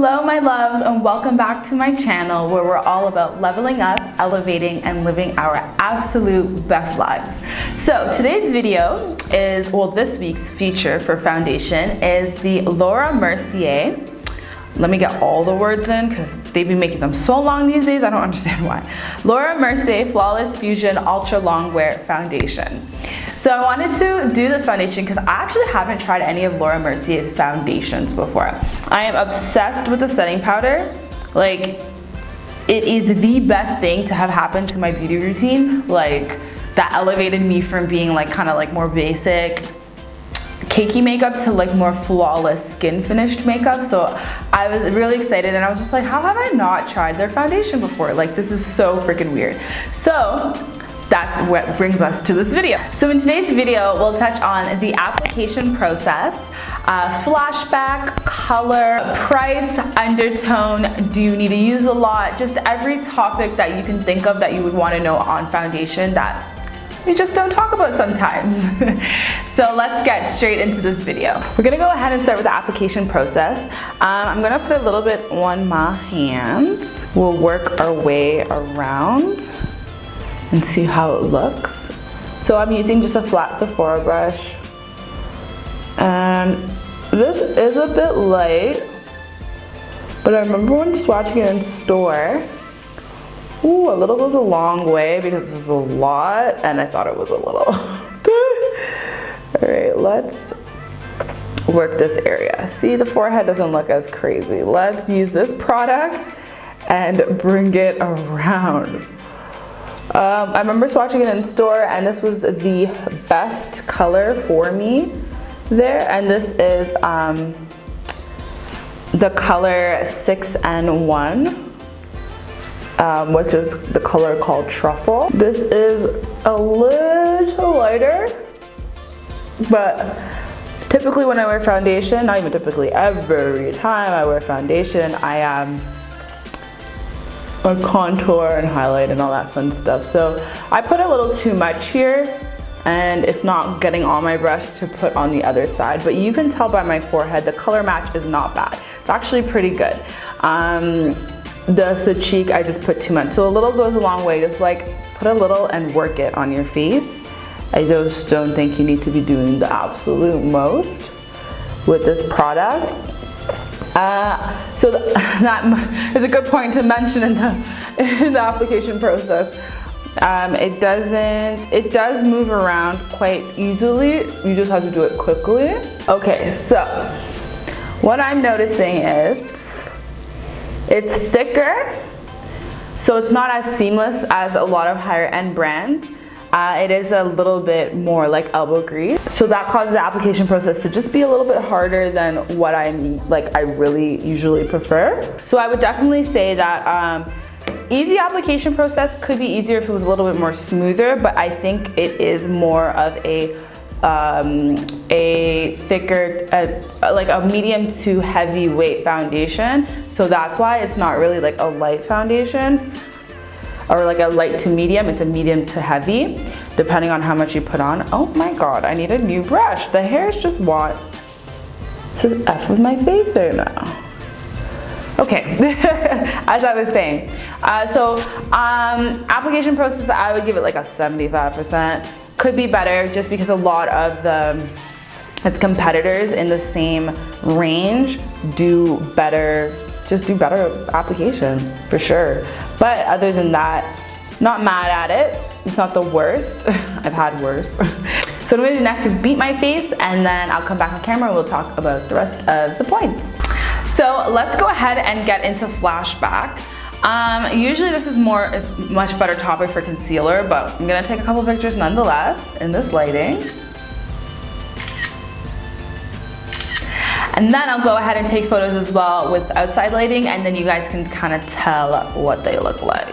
Hello my loves, and welcome back to my channel where we're all about leveling up, elevating, and living our absolute best lives. So today's video is, well, this week's feature for foundation is the Laura Mercier. Let me get all the words in because they've been making them so long these days, I don't understand why. Laura Mercier Flawless Fusion Ultra Long Wear Foundation. So I wanted to do this foundation because I actually haven't tried any of Laura Mercier's foundations before. I am obsessed with the setting powder. Like, it is the best thing to have happen to my beauty routine. Like, that elevated me from being like kind of like more basic cakey makeup to like more flawless skin finished makeup. So I was really excited and I was just like, how have I not tried their foundation before? Like, this is so freaking weird. So that's what brings us to this video. So in today's video, we'll touch on the application process, flashback, color, price, undertone, do you need to use a lot, just every topic that you can think of that you would want to know on foundation that we just don't talk about sometimes. So let's get straight into this video. We're gonna go ahead and start with the application process. I'm gonna put a little bit on my hands. We'll work our way around and see how it looks. So I'm using just a flat Sephora brush. And this is a bit light, but I remember when swatching it in store, ooh, a little goes a long way because this is a lot, and I thought it was a little. All right, let's work this area. See, the forehead doesn't look as crazy. Let's use this product and bring it around. I remember swatching it in store and this was the best color for me there, and this is the color 6N1, which is the color called Truffle. This is a little lighter, but typically when I wear foundation, not even typically, every time I wear foundation, or contour and highlight and all that fun stuff. So I put a little too much here and it's not getting on my brush to put on the other side, but you can tell by my forehead the color match is not bad. It's actually pretty good. The cheek, I just put too much. So a little goes a long way. Just like put a little and work it on your face. I just don't think you need to be doing the absolute most with this product. So that is a good point to mention in the application process. It does move around quite easily. You just have to do it quickly. Okay, so what I'm noticing is it's thicker, so it's not as seamless as a lot of higher end brands. It is a little bit more like elbow grease. So that causes the application process to just be a little bit harder than what I really usually prefer. So I would definitely say that easy application process could be easier if it was a little bit more smoother, but I think it is more of a thicker, like a medium to heavy weight foundation. So that's why it's not really like a light foundation or like a light to medium. It's a medium to heavy, depending on how much you put on. Oh my God, I need a new brush. The hairs just want to F with my face right now. Okay, as I was saying. Application process, I would give it like a 75%. Could be better just because a lot of its competitors in the same range do better application for sure. But other than that, not mad at it. It's not the worst. I've had worse. So what I'm gonna do next is beat my face, and then I'll come back on camera and we'll talk about the rest of the points. So let's go ahead and get into flashback. Usually this is much better topic for concealer, but I'm gonna take a couple pictures nonetheless in this lighting. And then I'll go ahead and take photos as well with outside lighting, and then you guys can kind of tell what they look like.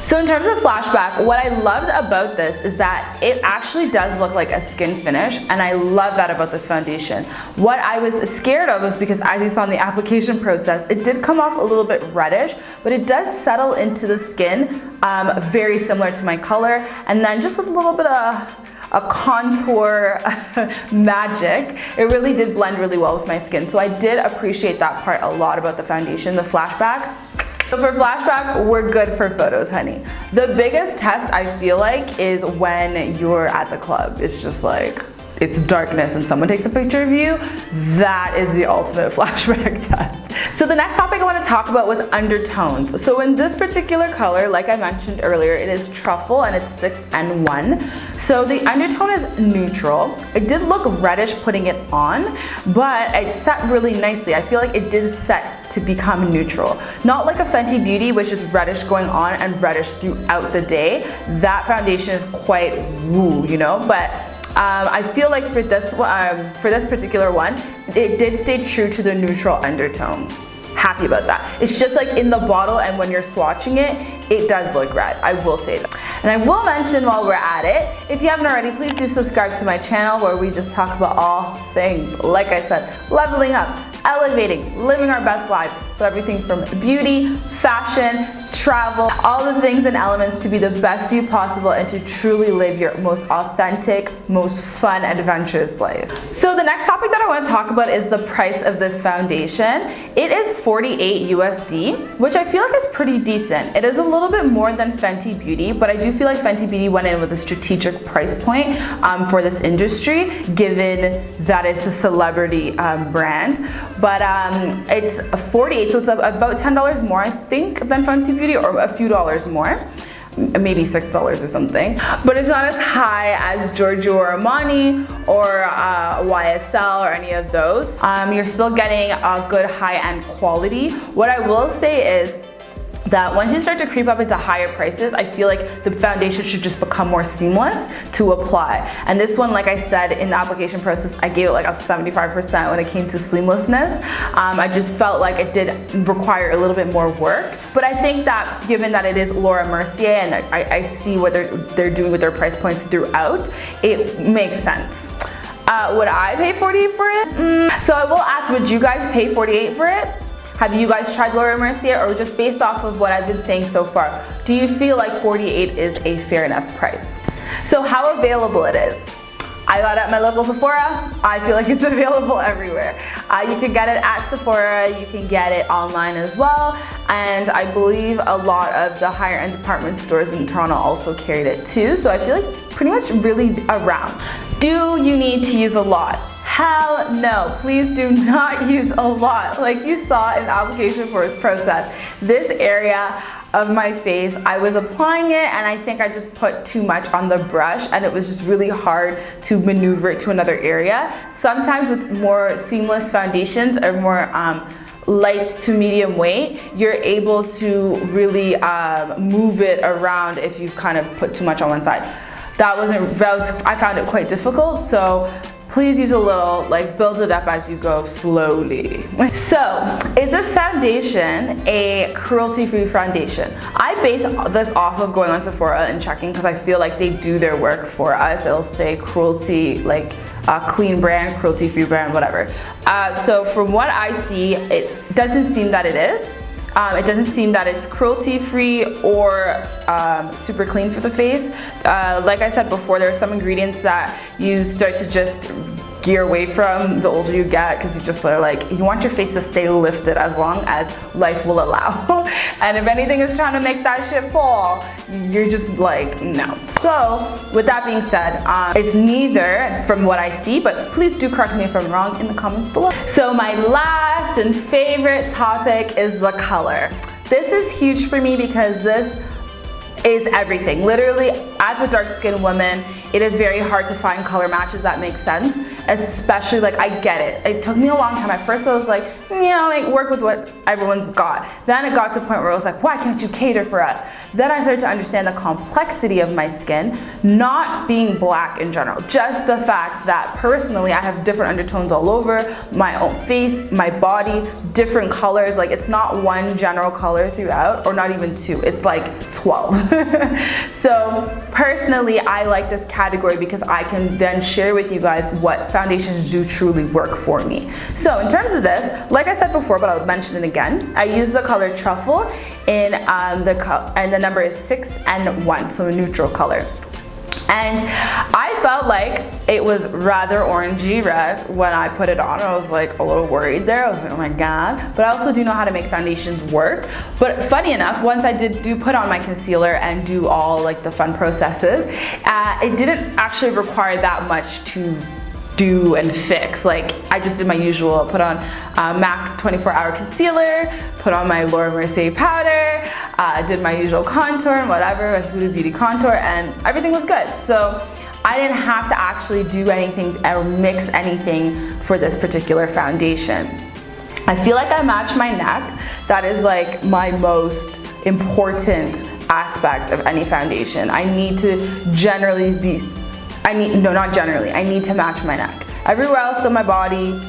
So in terms of flashback, what I loved about this is that it actually does look like a skin finish, and I love that about this foundation. What I was scared of was because, as you saw in the application process, it did come off a little bit reddish, but it does settle into the skin very similar to my color, and then just with a little bit of a contour magic. It really did blend really well with my skin. So I did appreciate that part a lot about the foundation, the Flashback. So for Flashback, we're good for photos, honey. The biggest test I feel like is when you're at the club. It's just like, it's darkness and someone takes a picture of you. That is the ultimate Flashback test. So the next topic I want to talk about was undertones. So in this particular color, like I mentioned earlier, it is Truffle and it's 6N1. So the undertone is neutral. It did look reddish putting it on, but it set really nicely. I feel like it did set to become neutral. Not like a Fenty Beauty, which is reddish going on and reddish throughout the day. That foundation is quite woo, you know, but I feel like for this particular one, it did stay true to the neutral undertone. Happy about that. It's just like in the bottle and when you're swatching it, it does look red. I will say that. And I will mention while we're at it, if you haven't already, please do subscribe to my channel where we just talk about all things, like I said, leveling up, elevating, living our best lives. So everything from beauty, fashion, travel, all the things and elements to be the best you possible and to truly live your most authentic, most fun, adventurous life. So the next topic that I want to talk about is the price of this foundation. It is 48 USD, which I feel like is pretty decent. It is a little bit more than Fenty Beauty, but I do feel like Fenty Beauty went in with a strategic price point for this industry, given that it's a celebrity brand. But it's 48, so it's about $10 more, I think, than Fenty Beauty, or a few dollars more. Maybe $6 or something, but it's not as high as Giorgio Armani or YSL or any of those. You're still getting a good high-end quality. What I will say is that once you start to creep up into higher prices, I feel like the foundation should just become more seamless to apply. And this one, like I said, in the application process, I gave it like a 75% when it came to seamlessness. I just felt like it did require a little bit more work. But I think that given that it is Laura Mercier and I see what they're doing with their price points throughout, it makes sense. Would I pay 48 for it? So I will ask, would you guys pay 48 for it? Have you guys tried Laura Mercier, or just based off of what I've been saying so far, do you feel like 48 is a fair enough price? So how available it is? I got it at my local Sephora. I feel like it's available everywhere. You can get it at Sephora, you can get it online as well, and I believe a lot of the higher end department stores in Toronto also carried it too, so I feel like it's pretty much really around. Do you need to use a lot? Hell no, please do not use a lot. Like you saw in the application process, this area of my face, I was applying it and I think I just put too much on the brush and it was just really hard to maneuver it to another area. Sometimes with more seamless foundations or more light to medium weight, you're able to really move it around if you've kind of put too much on one side. I found it quite difficult, so please use a little, like build it up as you go slowly. So, is this foundation a cruelty-free foundation? I base this off of going on Sephora and checking because I feel like they do their work for us. It'll say cruelty, like clean brand, cruelty-free brand, whatever. So from what I see, it doesn't seem that it is. It doesn't seem that it's cruelty-free or super clean for the face. Like I said before, there are some ingredients that you start to just gear away from the older you get because you just are like, you want your face to stay lifted as long as life will allow. And if anything is trying to make that shit fall, you're just like, no. So with that being said, it's neither from what I see, but please do correct me if I'm wrong in the comments below. So my last and favorite topic is the color. This is huge for me because this is everything. Literally, as a dark-skinned woman, it is very hard to find color matches that make sense, especially like I get it. It took me a long time. At first I was like, like work with what everyone's got. Then it got to a point where I was like, why can't you cater for us? Then I started to understand the complexity of my skin, not being black in general. Just the fact that personally I have different undertones all over my own face, my body, different colors. Like it's not one general color throughout, or not even two. It's like 12. So personally, I like this category because I can then share with you guys what foundations do truly work for me. So in terms of this, like I said before, but I'll mention it again, I use the color Truffle and the number is 6N1, so a neutral color. And I felt like it was rather orangey red when I put it on. I was like a little worried there. I was like, oh my God. But I also do know how to make foundations work. But funny enough, once I do put on my concealer and do all like the fun processes, it didn't actually require that much to do and fix. Like I just did my usual, put on MAC 24-hour concealer, put on my Laura Mercier powder, did my usual contour and whatever, my Huda Beauty contour, and everything was good. So I didn't have to actually do anything or mix anything for this particular foundation. I feel like I matched my neck. That is like my most important aspect of any foundation. I need to generally be, I need to match my neck. Everywhere else on my body,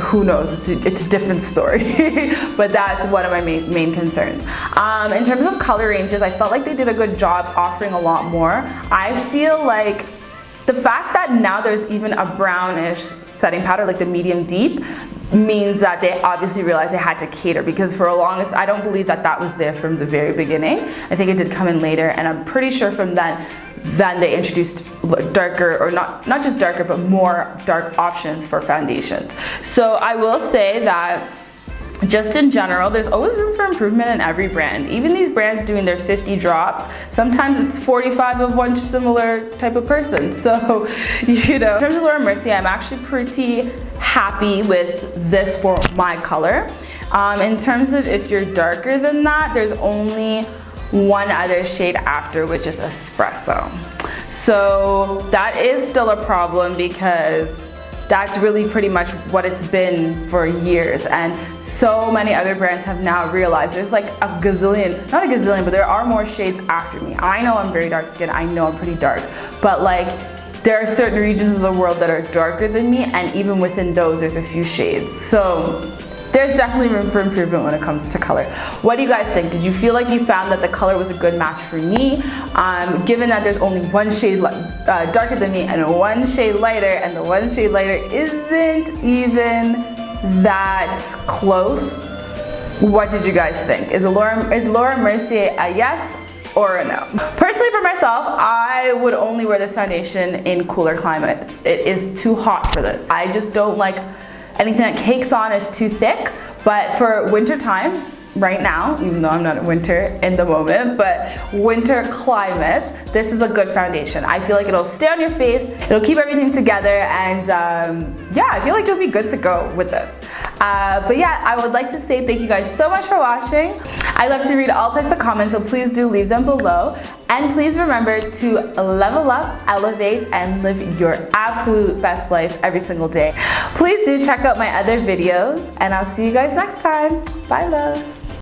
who knows, it's a different story. But that's one of my main concerns. In terms of color ranges, I felt like they did a good job offering a lot more. I feel like the fact that now there's even a brownish setting powder, like the medium deep, means that they obviously realized they had to cater, because for the longest, I don't believe that that was there from the very beginning. I think it did come in later, and I'm pretty sure from then they introduced darker, or not just darker, but more dark options for foundations. So I will say that just in general, there's always room for improvement in every brand. Even these brands doing their 50 drops, sometimes it's 45 of one similar type of person. So, you know, in terms of Laura Mercier, I'm actually pretty happy with this for my color. In terms of if you're darker than that, there's only one other shade after, which is Espresso. So that is still a problem, because that's really pretty much what it's been for years, and so many other brands have now realized there's like a gazillion, not a gazillion, but there are more shades after me. I know I'm very dark skinned, I know I'm pretty dark, but like there are certain regions of the world that are darker than me, and even within those there's a few shades. So there's definitely room for improvement when it comes to color. What do you guys think? Did you feel like you found that the color was a good match for me? Given that there's only one shade darker than me and one shade lighter, and the one shade lighter isn't even that close, what did you guys think? Is Laura Mercier a yes or a no? Personally, for myself, I would only wear this foundation in cooler climates. It is too hot for this. I just don't like anything that cakes on, is too thick. But for winter time, right now, even though I'm not in winter in the moment, but winter climate, this is a good foundation. I feel like it'll stay on your face, it'll keep everything together, and yeah, I feel like you'll be good to go with this. But yeah, I would like to say thank you guys so much for watching. I love to read all types of comments, so please do leave them below. And please remember to level up, elevate, and live your absolute best life every single day. Please do check out my other videos, and I'll see you guys next time. Bye, loves.